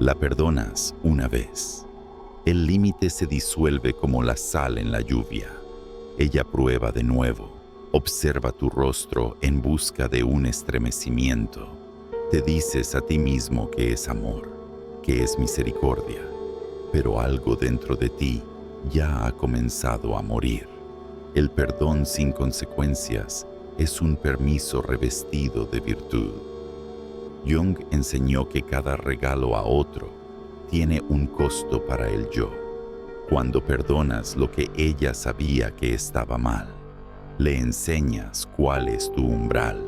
La perdonas una vez. El límite se disuelve como la sal en la lluvia. Ella prueba de nuevo. Observa tu rostro en busca de un estremecimiento. Te dices a ti mismo que es amor, que es misericordia, pero algo dentro de ti ya ha comenzado a morir. El perdón sin consecuencias es un permiso revestido de virtud. Jung enseñó que cada regalo a otro tiene un costo para el yo. Cuando perdonas lo que ella sabía que estaba mal, le enseñas cuál es tu umbral.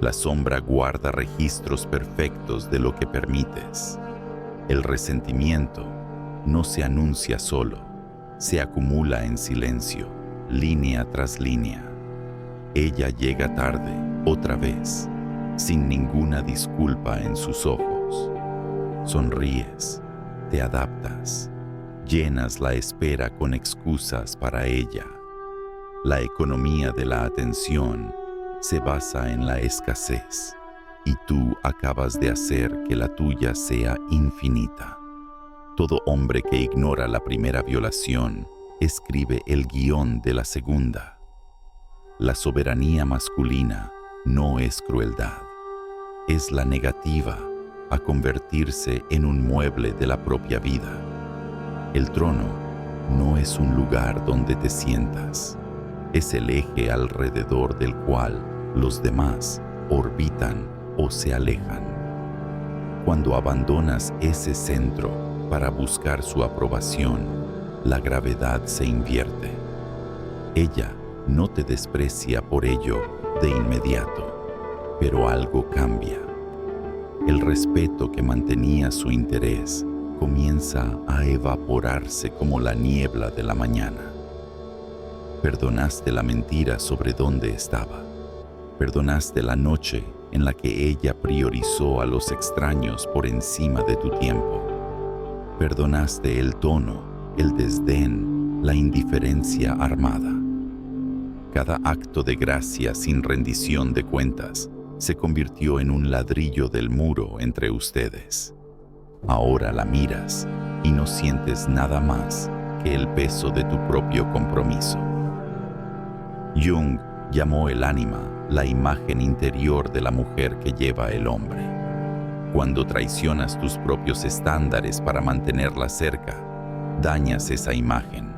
La sombra guarda registros perfectos de lo que permites. El resentimiento no se anuncia solo, se acumula en silencio, línea tras línea. Ella llega tarde, otra vez, sin ninguna disculpa en sus ojos. Sonríes, te adaptas, llenas la espera con excusas para ella. La economía de la atención se basa en la escasez, y tú acabas de hacer que la tuya sea infinita. Todo hombre que ignora la primera violación escribe el guión de la segunda. La soberanía masculina no es crueldad, es la negativa a convertirse en un mueble de la propia vida. El trono no es un lugar donde te sientas, es el eje alrededor del cual los demás orbitan o se alejan. Cuando abandonas ese centro para buscar su aprobación, la gravedad se invierte. Ella no te desprecia por ello de inmediato, pero algo cambia. El respeto que mantenía su interés comienza a evaporarse como la niebla de la mañana. Perdonaste la mentira sobre dónde estaba. Perdonaste la noche en la que ella priorizó a los extraños por encima de tu tiempo. Perdonaste el tono, el desdén, la indiferencia armada. Cada acto de gracia sin rendición de cuentas se convirtió en un ladrillo del muro entre ustedes. Ahora la miras y no sientes nada más que el peso de tu propio compromiso. Jung llamó el ánima la imagen interior de la mujer que lleva el hombre. Cuando traicionas tus propios estándares para mantenerla cerca, dañas esa imagen.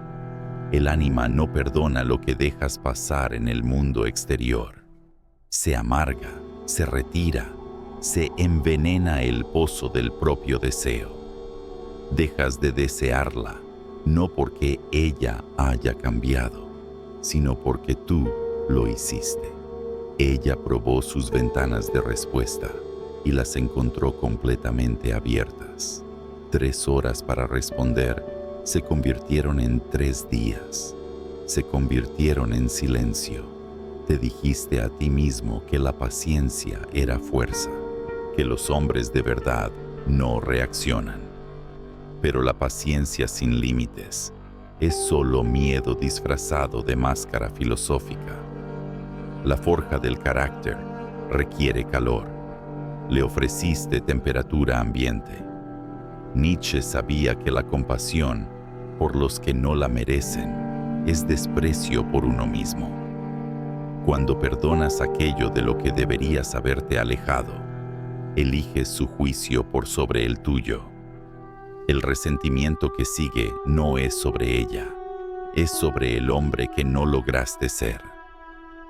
El ánima no perdona lo que dejas pasar en el mundo exterior. Se amarga, se retira, se envenena el pozo del propio deseo. Dejas de desearla, no porque ella haya cambiado, sino porque tú lo hiciste. Ella probó sus ventanas de respuesta y las encontró completamente abiertas. 3 horas para responder se convirtieron en 3 días. Se convirtieron en silencio. Te dijiste a ti mismo que la paciencia era fuerza, que los hombres de verdad no reaccionan. Pero la paciencia sin límites es solo miedo disfrazado de máscara filosófica. La forja del carácter requiere calor. Le ofreciste temperatura ambiente. Nietzsche sabía que la compasión por los que no la merecen es desprecio por uno mismo. Cuando perdonas aquello de lo que deberías haberte alejado, eliges su juicio por sobre el tuyo. El resentimiento que sigue no es sobre ella, es sobre el hombre que no lograste ser.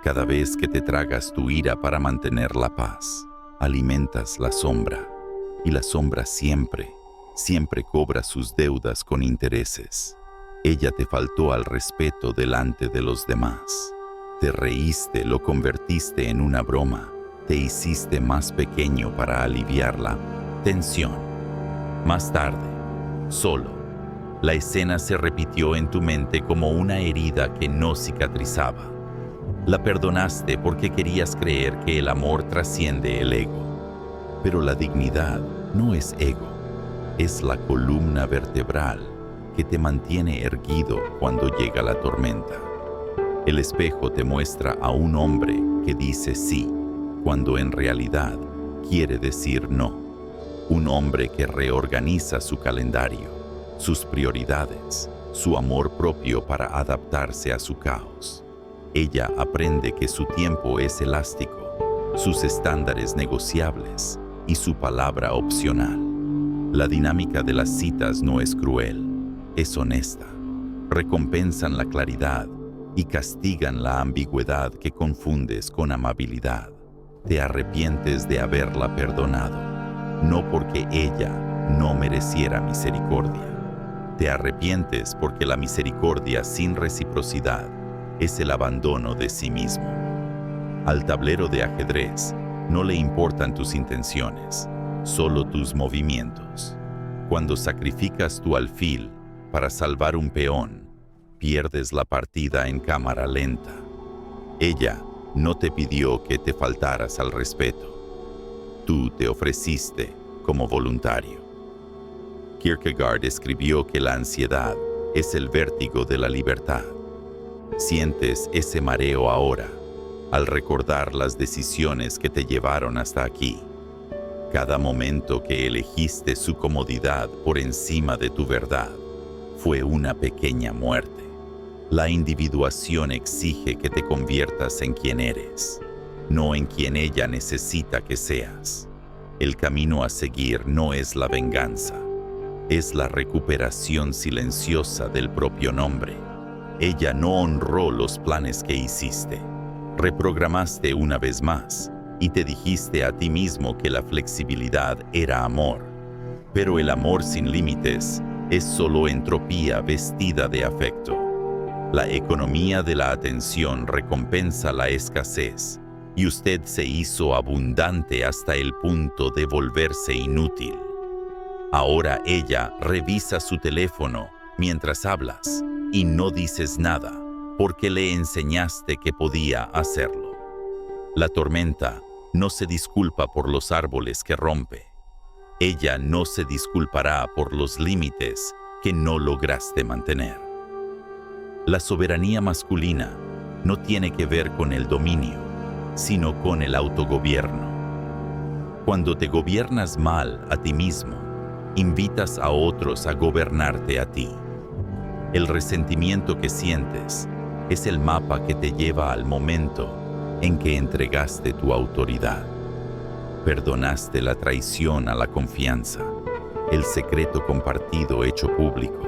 Cada vez que te tragas tu ira para mantener la paz, alimentas la sombra, y la sombra siempre cobra sus deudas con intereses. Ella te faltó al respeto delante de los demás. Te reíste, lo convertiste en una broma, te hiciste más pequeño para aliviar la tensión. Más tarde, solo, la escena se repitió en tu mente como una herida que no cicatrizaba. La perdonaste porque querías creer que el amor trasciende el ego. Pero la dignidad no es ego, es la columna vertebral que te mantiene erguido cuando llega la tormenta. El espejo te muestra a un hombre que dice sí, cuando en realidad quiere decir no. Un hombre que reorganiza su calendario, sus prioridades, su amor propio para adaptarse a su caos. Ella aprende que su tiempo es elástico, sus estándares negociables y su palabra opcional. La dinámica de las citas no es cruel, es honesta. Recompensan la claridad y castigan la ambigüedad que confundes con amabilidad. Te arrepientes de haberla perdonado, no porque ella no mereciera misericordia. Te arrepientes porque la misericordia sin reciprocidad es el abandono de sí mismo. Al tablero de ajedrez no le importan tus intenciones, solo tus movimientos. Cuando sacrificas tu alfil para salvar un peón, pierdes la partida en cámara lenta. Ella no te pidió que te faltaras al respeto. Tú te ofreciste como voluntario. Kierkegaard escribió que la ansiedad es el vértigo de la libertad. Sientes ese mareo ahora, al recordar las decisiones que te llevaron hasta aquí. Cada momento que elegiste su comodidad por encima de tu verdad fue una pequeña muerte. La individuación exige que te conviertas en quien eres, no en quien ella necesita que seas. El camino a seguir no es la venganza, es la recuperación silenciosa del propio nombre. Ella no honró los planes que hiciste. Reprogramaste una vez más y te dijiste a ti mismo que la flexibilidad era amor. Pero el amor sin límites es solo entropía vestida de afecto. La economía de la atención recompensa la escasez y usted se hizo abundante hasta el punto de volverse inútil. Ahora ella revisa su teléfono mientras hablas y no dices nada porque le enseñaste que podía hacerlo. La tormenta no se disculpa por los árboles que rompe. Ella no se disculpará por los límites que no lograste mantener. La soberanía masculina no tiene que ver con el dominio, sino con el autogobierno. Cuando te gobiernas mal a ti mismo, invitas a otros a gobernarte a ti. El resentimiento que sientes es el mapa que te lleva al momento en que entregaste tu autoridad. Perdonaste la traición a la confianza, el secreto compartido hecho público.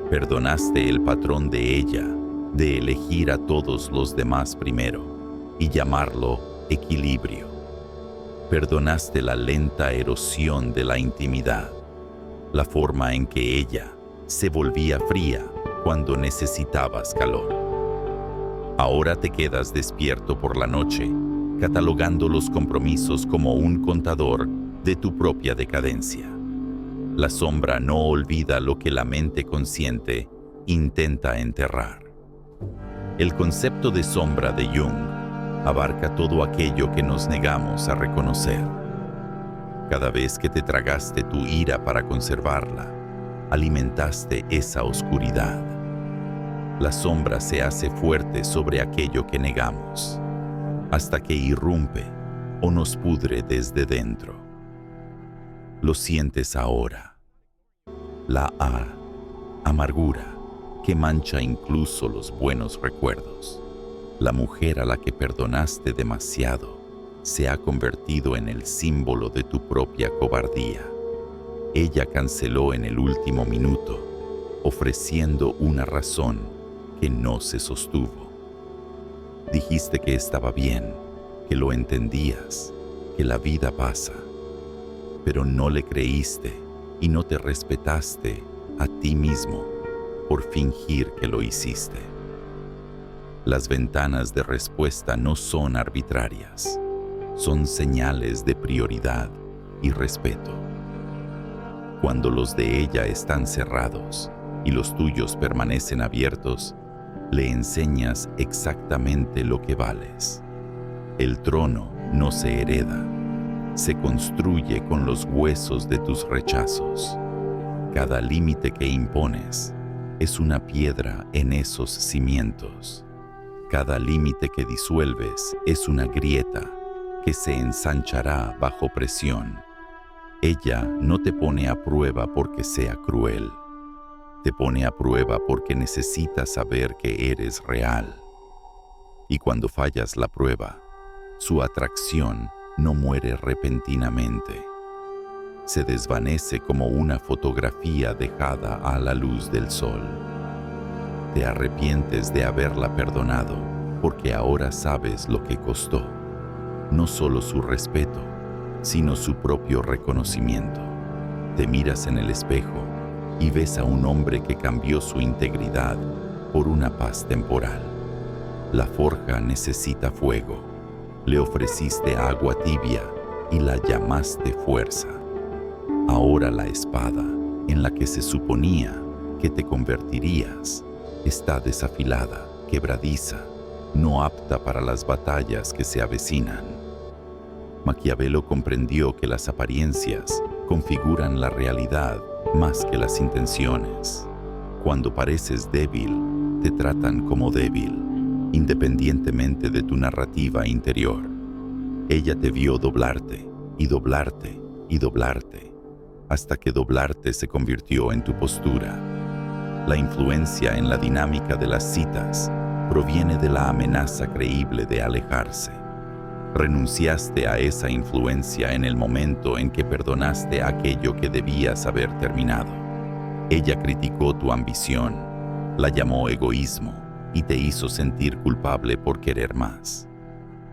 Perdonaste el patrón de ella de elegir a todos los demás primero y llamarlo equilibrio. Perdonaste la lenta erosión de la intimidad, la forma en que ella se volvía fría cuando necesitabas calor. Ahora te quedas despierto por la noche, catalogando los compromisos como un contador de tu propia decadencia. La sombra no olvida lo que la mente consciente intenta enterrar. El concepto de sombra de Jung abarca todo aquello que nos negamos a reconocer. Cada vez que te tragaste tu ira para conservarla, alimentaste esa oscuridad. La sombra se hace fuerte sobre aquello que negamos, hasta que irrumpe o nos pudre desde dentro. Lo sientes ahora. La amargura que mancha incluso los buenos recuerdos. La mujer a la que perdonaste demasiado se ha convertido en el símbolo de tu propia cobardía. Ella canceló en el último minuto, ofreciendo una razón que no se sostuvo. Dijiste que estaba bien, que lo entendías, que la vida pasa, pero no le creíste y no te respetaste a ti mismo por fingir que lo hiciste. Las ventanas de respuesta no son arbitrarias, son señales de prioridad y respeto. Cuando los de ella están cerrados y los tuyos permanecen abiertos, le enseñas exactamente lo que vales. El trono no se hereda, se construye con los huesos de tus rechazos. Cada límite que impones es una piedra en esos cimientos. Cada límite que disuelves es una grieta que se ensanchará bajo presión. Ella no te pone a prueba porque sea cruel. Te pone a prueba porque necesita saber que eres real. Y cuando fallas la prueba, su atracción no muere repentinamente. Se desvanece como una fotografía dejada a la luz del sol. Te arrepientes de haberla perdonado porque ahora sabes lo que costó. No solo su respeto, sino su propio reconocimiento. Te miras en el espejo y ves a un hombre que cambió su integridad por una paz temporal. La forja necesita fuego. Le ofreciste agua tibia y la llamaste fuerza. Ahora la espada, en la que se suponía que te convertirías, está desafilada, quebradiza, no apta para las batallas que se avecinan. Maquiavelo comprendió que las apariencias configuran la realidad más que las intenciones. Cuando pareces débil, te tratan como débil, independientemente de tu narrativa interior. Ella te vio doblarte y doblarte y doblarte, hasta que doblarte se convirtió en tu postura. La influencia en la dinámica de las citas proviene de la amenaza creíble de alejarse. Renunciaste a esa influencia en el momento en que perdonaste aquello que debías haber terminado. Ella criticó tu ambición, la llamó egoísmo y te hizo sentir culpable por querer más.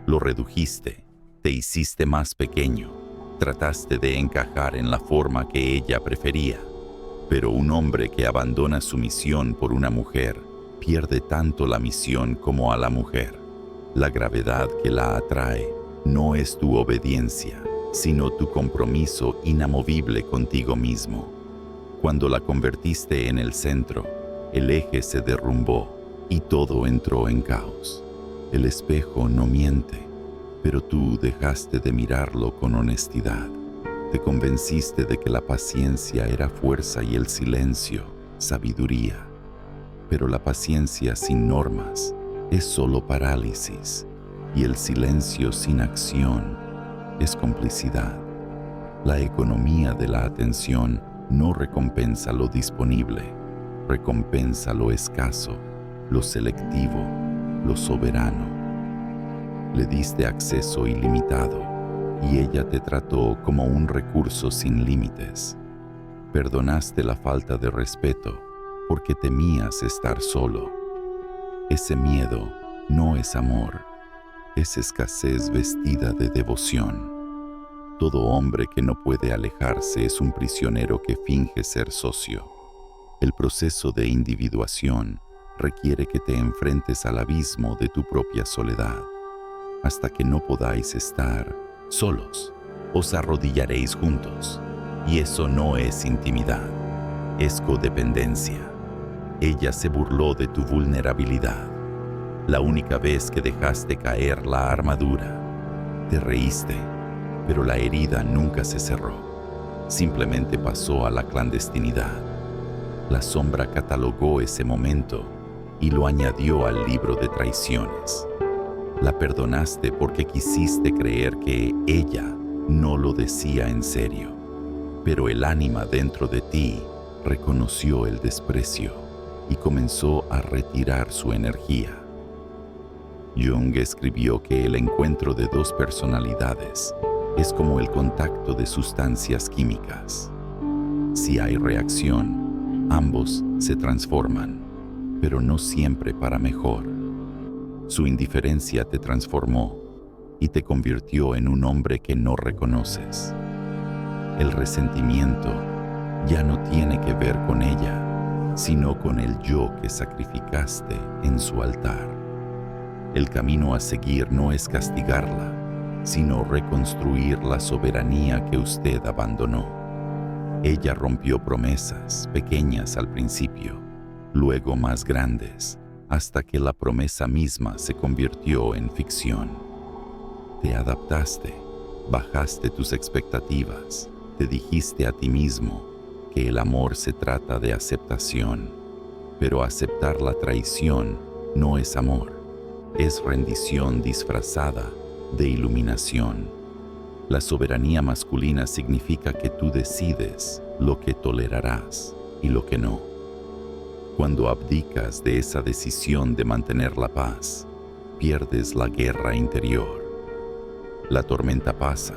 Lo redujiste, te hiciste más pequeño, trataste de encajar en la forma que ella prefería. Pero un hombre que abandona su misión por una mujer pierde tanto la misión como a la mujer. La gravedad que la atrae no es tu obediencia, sino tu compromiso inamovible contigo mismo. Cuando la convertiste en el centro, el eje se derrumbó y todo entró en caos. El espejo no miente, pero tú dejaste de mirarlo con honestidad. Te convenciste de que la paciencia era fuerza y el silencio, sabiduría. Pero la paciencia sin normas es solo parálisis, y el silencio sin acción es complicidad. La economía de la atención no recompensa lo disponible, recompensa lo escaso, lo selectivo, lo soberano. Le diste acceso ilimitado y ella te trató como un recurso sin límites. Perdonaste la falta de respeto porque temías estar solo. Ese miedo no es amor, es escasez vestida de devoción. Todo hombre que no puede alejarse es un prisionero que finge ser socio. El proceso de individuación requiere que te enfrentes al abismo de tu propia soledad. Hasta que no podáis estar solos, os arrodillaréis juntos. Y eso no es intimidad, es codependencia. Ella se burló de tu vulnerabilidad. La única vez que dejaste caer la armadura, te reíste, pero la herida nunca se cerró. Simplemente pasó a la clandestinidad. La sombra catalogó ese momento y lo añadió al libro de traiciones. La perdonaste porque quisiste creer que ella no lo decía en serio. Pero el ánima dentro de ti reconoció el desprecio y comenzó a retirar su energía. Jung escribió que el encuentro de dos personalidades es como el contacto de sustancias químicas. Si hay reacción, ambos se transforman, pero no siempre para mejor. Su indiferencia te transformó y te convirtió en un hombre que no reconoces. El resentimiento ya no tiene que ver con ella, sino con el yo que sacrificaste en su altar. El camino a seguir no es castigarla, sino reconstruir la soberanía que usted abandonó. Ella rompió promesas, pequeñas al principio, luego más grandes, hasta que la promesa misma se convirtió en ficción. Te adaptaste, bajaste tus expectativas, te dijiste a ti mismo que el amor se trata de aceptación, pero aceptar la traición no es amor, es rendición disfrazada de iluminación. La soberanía masculina significa que tú decides lo que tolerarás y lo que no. Cuando abdicas de esa decisión de mantener la paz, pierdes la guerra interior. La tormenta pasa,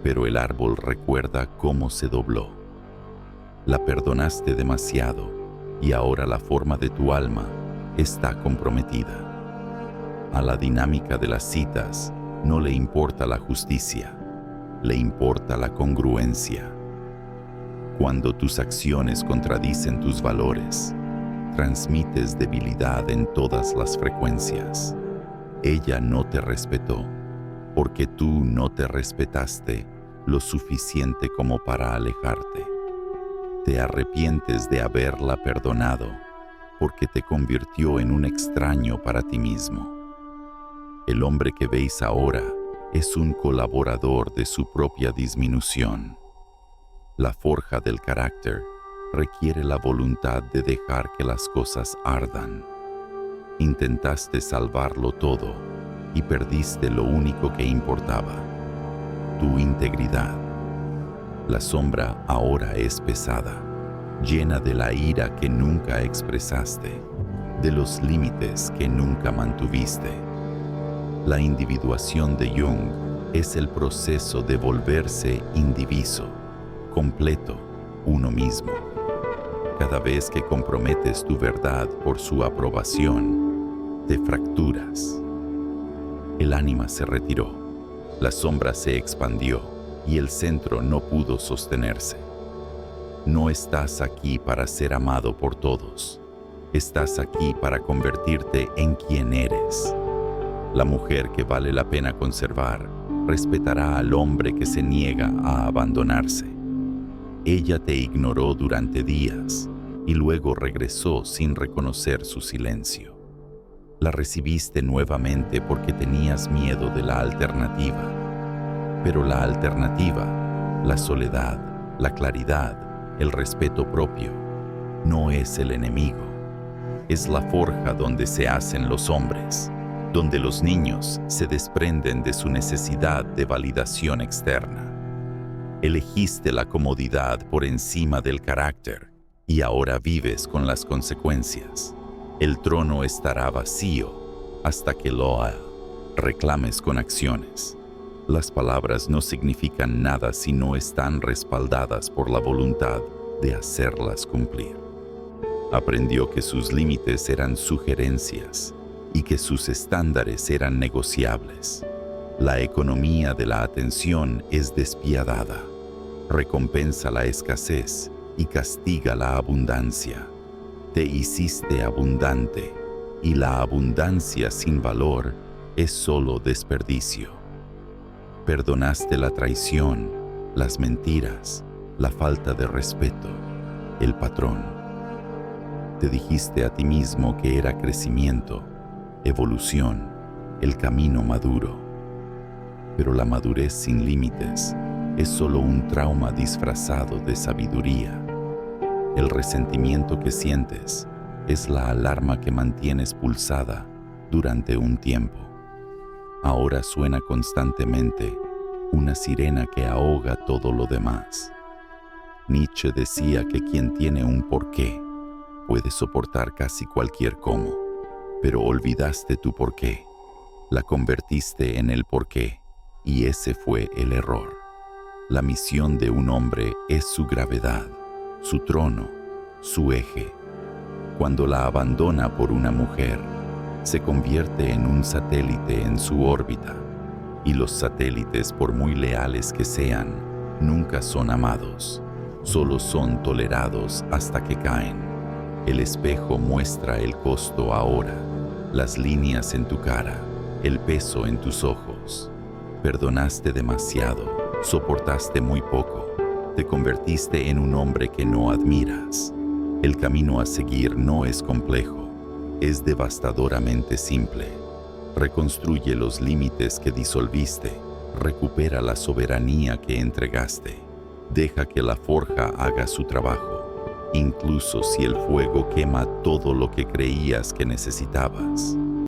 pero el árbol recuerda cómo se dobló. La perdonaste demasiado y ahora la forma de tu alma está comprometida. A la dinámica de las citas no le importa la justicia, le importa la congruencia. Cuando tus acciones contradicen tus valores, transmites debilidad en todas las frecuencias. Ella no te respetó, porque tú no te respetaste lo suficiente como para alejarte. Te arrepientes de haberla perdonado, porque te convirtió en un extraño para ti mismo. El hombre que veis ahora es un colaborador de su propia disminución. La forja del carácter requiere la voluntad de dejar que las cosas ardan. Intentaste salvarlo todo y perdiste lo único que importaba, tu integridad. La sombra ahora es pesada, llena de la ira que nunca expresaste, de los límites que nunca mantuviste. La individuación de Jung es el proceso de volverse indiviso, completo, uno mismo. Cada vez que comprometes tu verdad por su aprobación, te fracturas. El ánima se retiró, la sombra se expandió y el centro no pudo sostenerse. No estás aquí para ser amado por todos. Estás aquí para convertirte en quien eres. La mujer que vale la pena conservar respetará al hombre que se niega a abandonarse. Ella te ignoró durante días y luego regresó sin reconocer su silencio. La recibiste nuevamente porque tenías miedo de la alternativa. Pero la alternativa, la soledad, la claridad, el respeto propio, no es el enemigo. Es la forja donde se hacen los hombres, donde los niños se desprenden de su necesidad de validación externa. Elegiste la comodidad por encima del carácter y ahora vives con las consecuencias. El trono estará vacío hasta que lo reclames con acciones. Las palabras no significan nada si no están respaldadas por la voluntad de hacerlas cumplir. Aprendió que sus límites eran sugerencias y que sus estándares eran negociables. La economía de la atención es despiadada. Recompensa la escasez y castiga la abundancia. Te hiciste abundante, y la abundancia sin valor es solo desperdicio. Perdonaste la traición, las mentiras, la falta de respeto, el patrón. Te dijiste a ti mismo que era crecimiento, evolución, el camino maduro. Pero la madurez sin límites es solo un trauma disfrazado de sabiduría. El resentimiento que sientes es la alarma que mantienes pulsada durante un tiempo. Ahora suena constantemente una sirena que ahoga todo lo demás. Nietzsche decía que quien tiene un porqué puede soportar casi cualquier cómo, pero olvidaste tu porqué, la convertiste en el porqué, y ese fue el error. La misión de un hombre es su gravedad, su trono, su eje. Cuando la abandona por una mujer, se convierte en un satélite en su órbita, y los satélites, por muy leales que sean, nunca son amados, solo son tolerados hasta que caen. El espejo muestra el costo ahora, las líneas en tu cara, el peso en tus ojos. Perdonaste demasiado, soportaste muy poco, te convertiste en un hombre que no admiras. El camino a seguir no es complejo, es devastadoramente simple. Reconstruye los límites que disolviste, recupera la soberanía que entregaste. Deja que la forja haga su trabajo, incluso si el fuego quema todo lo que creías que necesitabas.